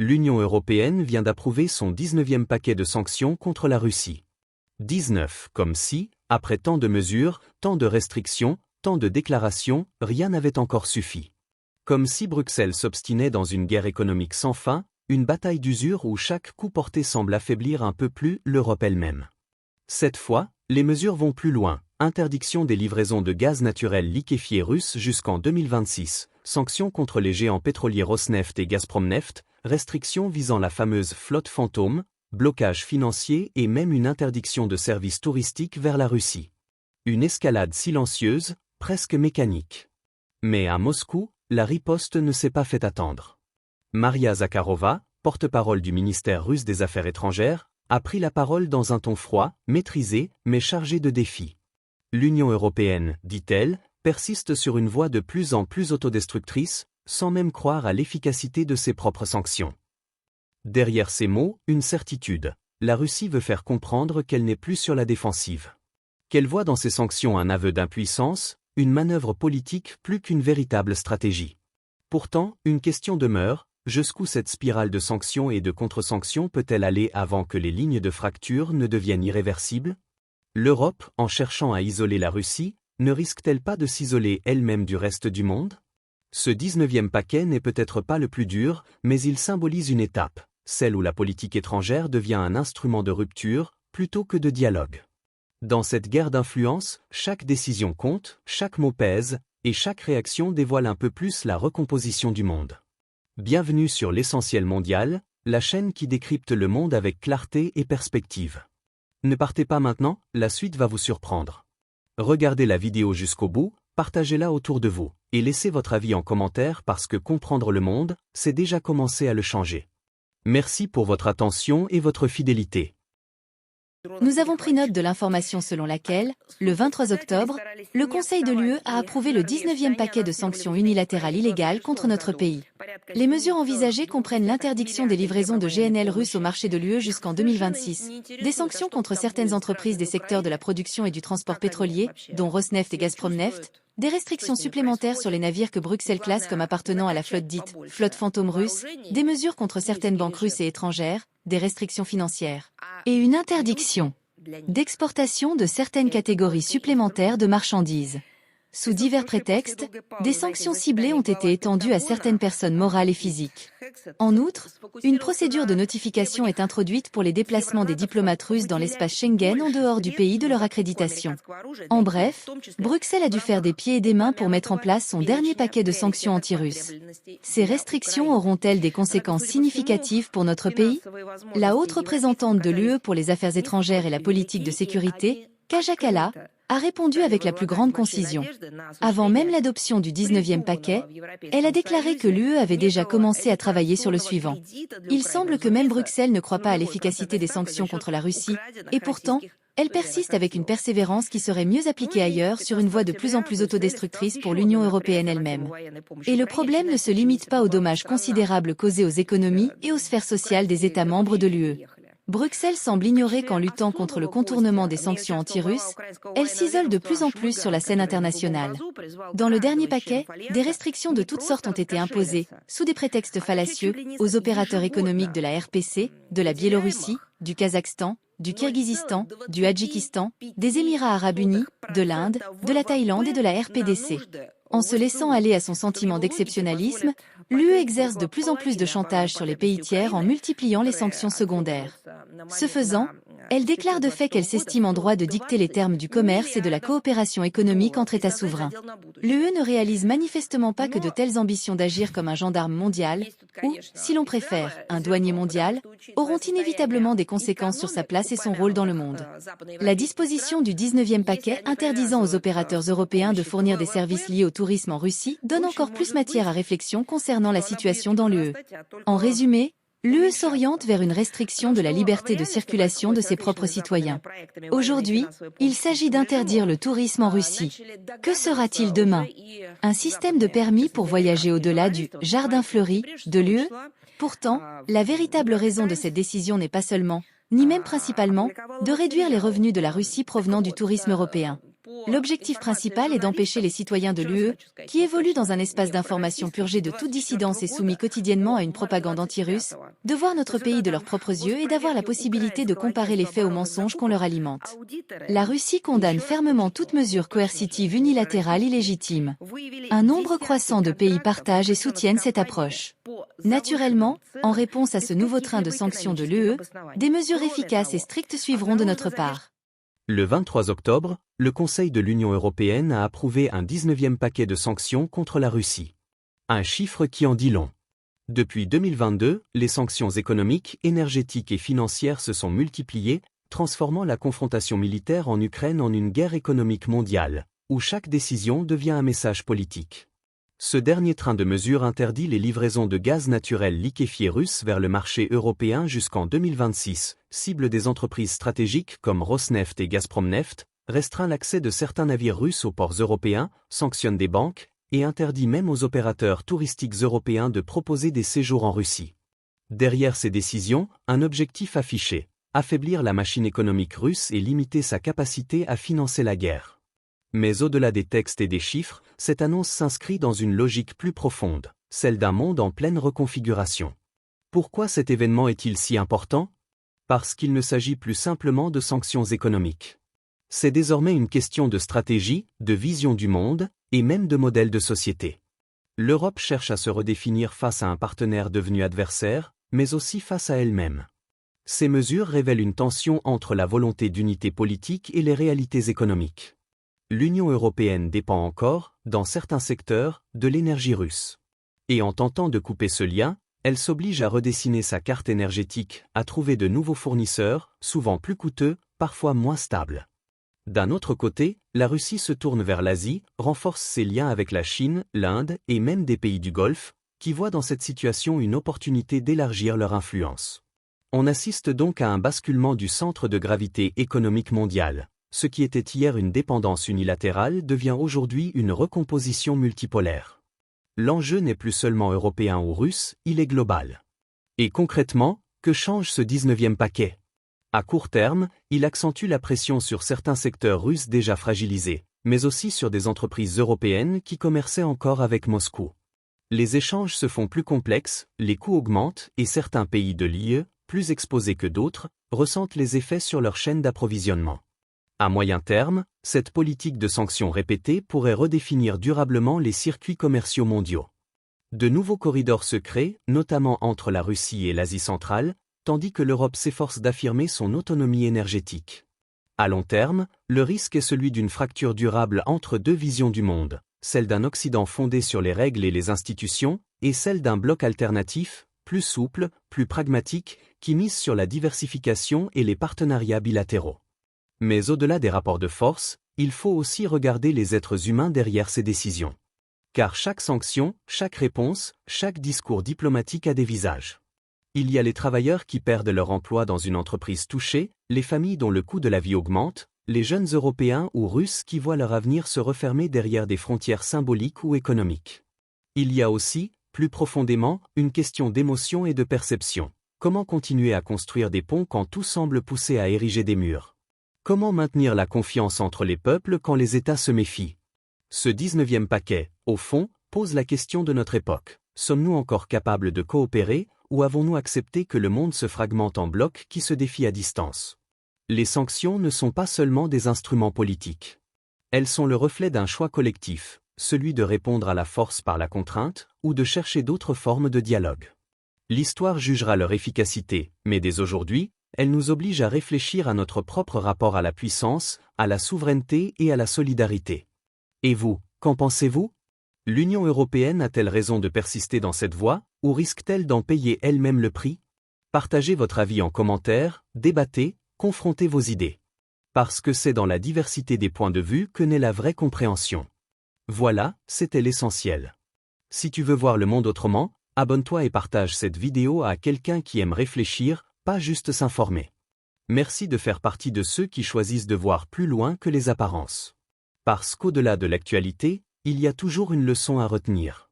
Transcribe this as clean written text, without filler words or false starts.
L'Union européenne vient d'approuver son 19e paquet de sanctions contre la Russie. 19, comme si, après tant de mesures, tant de restrictions, tant de déclarations, rien n'avait encore suffi. Comme si Bruxelles s'obstinait dans une guerre économique sans fin, une bataille d'usure où chaque coup porté semble affaiblir un peu plus l'Europe elle-même. Cette fois, les mesures vont plus loin. Interdiction des livraisons de gaz naturel liquéfié russe jusqu'en 2026, sanctions contre les géants pétroliers Rosneft et Gazpromneft, restrictions visant la fameuse flotte fantôme, blocage financier et même une interdiction de services touristiques vers la Russie. Une escalade silencieuse, presque mécanique. Mais à Moscou, la riposte ne s'est pas fait attendre. Maria Zakharova, porte-parole du ministère russe des Affaires étrangères, a pris la parole dans un ton froid, maîtrisé, mais chargé de défis. L'Union européenne, dit-elle, persiste sur une voie de plus en plus autodestructrice, sans même croire à l'efficacité de ses propres sanctions. Derrière ces mots, une certitude. La Russie veut faire comprendre qu'elle n'est plus sur la défensive. Qu'elle voit dans ces sanctions un aveu d'impuissance, une manœuvre politique plus qu'une véritable stratégie. Pourtant, une question demeure, jusqu'où cette spirale de sanctions et de contre-sanctions peut-elle aller avant que les lignes de fracture ne deviennent irréversibles ? L'Europe, en cherchant à isoler la Russie, ne risque-t-elle pas de s'isoler elle-même du reste du monde ? Ce 19e paquet n'est peut-être pas le plus dur, mais il symbolise une étape, celle où la politique étrangère devient un instrument de rupture, plutôt que de dialogue. Dans cette guerre d'influence, chaque décision compte, chaque mot pèse, et chaque réaction dévoile un peu plus la recomposition du monde. Bienvenue sur l'Essentiel Mondial, la chaîne qui décrypte le monde avec clarté et perspective. Ne partez pas maintenant, la suite va vous surprendre. Regardez la vidéo jusqu'au bout, partagez-la autour de vous, et laissez votre avis en commentaire parce que comprendre le monde, c'est déjà commencer à le changer. Merci pour votre attention et votre fidélité. Nous avons pris note de l'information selon laquelle, le 23 octobre, le Conseil de l'UE a approuvé le 19e paquet de sanctions unilatérales illégales contre notre pays. Les mesures envisagées comprennent l'interdiction des livraisons de GNL russes au marché de l'UE jusqu'en 2026, des sanctions contre certaines entreprises des secteurs de la production et du transport pétrolier, dont Rosneft et Gazpromneft, des restrictions supplémentaires sur les navires que Bruxelles classe comme appartenant à la flotte dite « flotte fantôme russe », des mesures contre certaines banques russes et étrangères, des restrictions financières, et une interdiction d'exportation de certaines catégories supplémentaires de marchandises. Sous divers prétextes, des sanctions ciblées ont été étendues à certaines personnes morales et physiques. En outre, une procédure de notification est introduite pour les déplacements des diplomates russes dans l'espace Schengen en dehors du pays de leur accréditation. En bref, Bruxelles a dû faire des pieds et des mains pour mettre en place son dernier paquet de sanctions anti-russes. Ces restrictions auront-elles des conséquences significatives pour notre pays ? La haute représentante de l'UE pour les affaires étrangères et la politique de sécurité, Kaja Kallas, a répondu avec la plus grande concision. Avant même l'adoption du 19e paquet, elle a déclaré que l'UE avait déjà commencé à travailler sur le suivant. Il semble que même Bruxelles ne croit pas à l'efficacité des sanctions contre la Russie, et pourtant, elle persiste avec une persévérance qui serait mieux appliquée ailleurs sur une voie de plus en plus autodestructrice pour l'Union européenne elle-même. Et le problème ne se limite pas aux dommages considérables causés aux économies et aux sphères sociales des États membres de l'UE. Bruxelles semble ignorer qu'en luttant contre le contournement des sanctions anti-russes, elle s'isole de plus en plus sur la scène internationale. Dans le dernier paquet, des restrictions de toutes sortes ont été imposées, sous des prétextes fallacieux, aux opérateurs économiques de la RPC, de la Biélorussie, du Kazakhstan, du Kirghizistan, du Hadjikistan, des Émirats arabes unis, de l'Inde, de la Thaïlande et de la RPDC. En se laissant aller à son sentiment d'exceptionnalisme, l'UE exerce de plus en plus de chantage sur les pays tiers en multipliant les sanctions secondaires. Ce faisant, elle déclare de fait qu'elle s'estime en droit de dicter les termes du commerce et de la coopération économique entre États souverains. L'UE ne réalise manifestement pas que de telles ambitions d'agir comme un gendarme mondial, ou, si l'on préfère, un douanier mondial, auront inévitablement des conséquences sur sa place et son rôle dans le monde. La disposition du 19e paquet interdisant aux opérateurs européens de fournir des services liés au tourisme en Russie donne encore plus matière à réflexion concernant la situation dans l'UE. En résumé, l'UE s'oriente vers une restriction de la liberté de circulation de ses propres citoyens. Aujourd'hui, il s'agit d'interdire le tourisme en Russie. Que sera-t-il demain ? Un système de permis pour voyager au-delà du « jardin fleuri » de l'UE ? Pourtant, la véritable raison de cette décision n'est pas seulement, ni même principalement, de réduire les revenus de la Russie provenant du tourisme européen. L'objectif principal est d'empêcher les citoyens de l'UE, qui évoluent dans un espace d'information purgé de toute dissidence et soumis quotidiennement à une propagande anti-russe, de voir notre pays de leurs propres yeux et d'avoir la possibilité de comparer les faits aux mensonges qu'on leur alimente. La Russie condamne fermement toute mesure coercitive unilatérale illégitime. Un nombre croissant de pays partagent et soutiennent cette approche. Naturellement, en réponse à ce nouveau train de sanctions de l'UE, des mesures efficaces et strictes suivront de notre part. Le 23 octobre, le Conseil de l'Union européenne a approuvé un 19e paquet de sanctions contre la Russie. Un chiffre qui en dit long. Depuis 2022, les sanctions économiques, énergétiques et financières se sont multipliées, transformant la confrontation militaire en Ukraine en une guerre économique mondiale, où chaque décision devient un message politique. Ce dernier train de mesures interdit les livraisons de gaz naturel liquéfié russe vers le marché européen jusqu'en 2026, cible des entreprises stratégiques comme Rosneft et Gazpromneft, restreint l'accès de certains navires russes aux ports européens, sanctionne des banques, et interdit même aux opérateurs touristiques européens de proposer des séjours en Russie. Derrière ces décisions, un objectif affiché, affaiblir la machine économique russe et limiter sa capacité à financer la guerre. Mais au-delà des textes et des chiffres, cette annonce s'inscrit dans une logique plus profonde, celle d'un monde en pleine reconfiguration. Pourquoi cet événement est-il si important ? Parce qu'il ne s'agit plus simplement de sanctions économiques. C'est désormais une question de stratégie, de vision du monde, et même de modèle de société. L'Europe cherche à se redéfinir face à un partenaire devenu adversaire, mais aussi face à elle-même. Ces mesures révèlent une tension entre la volonté d'unité politique et les réalités économiques. L'Union européenne dépend encore, dans certains secteurs, de l'énergie russe. Et en tentant de couper ce lien, elle s'oblige à redessiner sa carte énergétique, à trouver de nouveaux fournisseurs, souvent plus coûteux, parfois moins stables. D'un autre côté, la Russie se tourne vers l'Asie, renforce ses liens avec la Chine, l'Inde et même des pays du Golfe, qui voient dans cette situation une opportunité d'élargir leur influence. On assiste donc à un basculement du centre de gravité économique mondial. Ce qui était hier une dépendance unilatérale devient aujourd'hui une recomposition multipolaire. L'enjeu n'est plus seulement européen ou russe, il est global. Et concrètement, que change ce 19e paquet ? À court terme, il accentue la pression sur certains secteurs russes déjà fragilisés, mais aussi sur des entreprises européennes qui commerçaient encore avec Moscou. Les échanges se font plus complexes, les coûts augmentent et certains pays de l'UE, plus exposés que d'autres, ressentent les effets sur leur chaîne d'approvisionnement. À moyen terme, cette politique de sanctions répétées pourrait redéfinir durablement les circuits commerciaux mondiaux. De nouveaux corridors se créent, notamment entre la Russie et l'Asie centrale, tandis que l'Europe s'efforce d'affirmer son autonomie énergétique. À long terme, le risque est celui d'une fracture durable entre deux visions du monde, celle d'un Occident fondé sur les règles et les institutions, et celle d'un bloc alternatif, plus souple, plus pragmatique, qui mise sur la diversification et les partenariats bilatéraux. Mais au-delà des rapports de force, il faut aussi regarder les êtres humains derrière ces décisions. Car chaque sanction, chaque réponse, chaque discours diplomatique a des visages. Il y a les travailleurs qui perdent leur emploi dans une entreprise touchée, les familles dont le coût de la vie augmente, les jeunes Européens ou Russes qui voient leur avenir se refermer derrière des frontières symboliques ou économiques. Il y a aussi, plus profondément, une question d'émotion et de perception. Comment continuer à construire des ponts quand tout semble pousser à ériger des murs ? Comment maintenir la confiance entre les peuples quand les États se méfient ? Ce 19e paquet, au fond, pose la question de notre époque. Sommes-nous encore capables de coopérer, ou avons-nous accepté que le monde se fragmente en blocs qui se défient à distance ? Les sanctions ne sont pas seulement des instruments politiques. Elles sont le reflet d'un choix collectif, celui de répondre à la force par la contrainte, ou de chercher d'autres formes de dialogue. L'histoire jugera leur efficacité, mais dès aujourd'hui, elle nous oblige à réfléchir à notre propre rapport à la puissance, à la souveraineté et à la solidarité. Et vous, qu'en pensez-vous ? L'Union européenne a-t-elle raison de persister dans cette voie, ou risque-t-elle d'en payer elle-même le prix ? Partagez votre avis en commentaire, débattez, confrontez vos idées. Parce que c'est dans la diversité des points de vue que naît la vraie compréhension. Voilà, c'était l'essentiel. Si tu veux voir le monde autrement, abonne-toi et partage cette vidéo à quelqu'un qui aime réfléchir, pas juste s'informer. Merci de faire partie de ceux qui choisissent de voir plus loin que les apparences. Parce qu'au-delà de l'actualité, il y a toujours une leçon à retenir.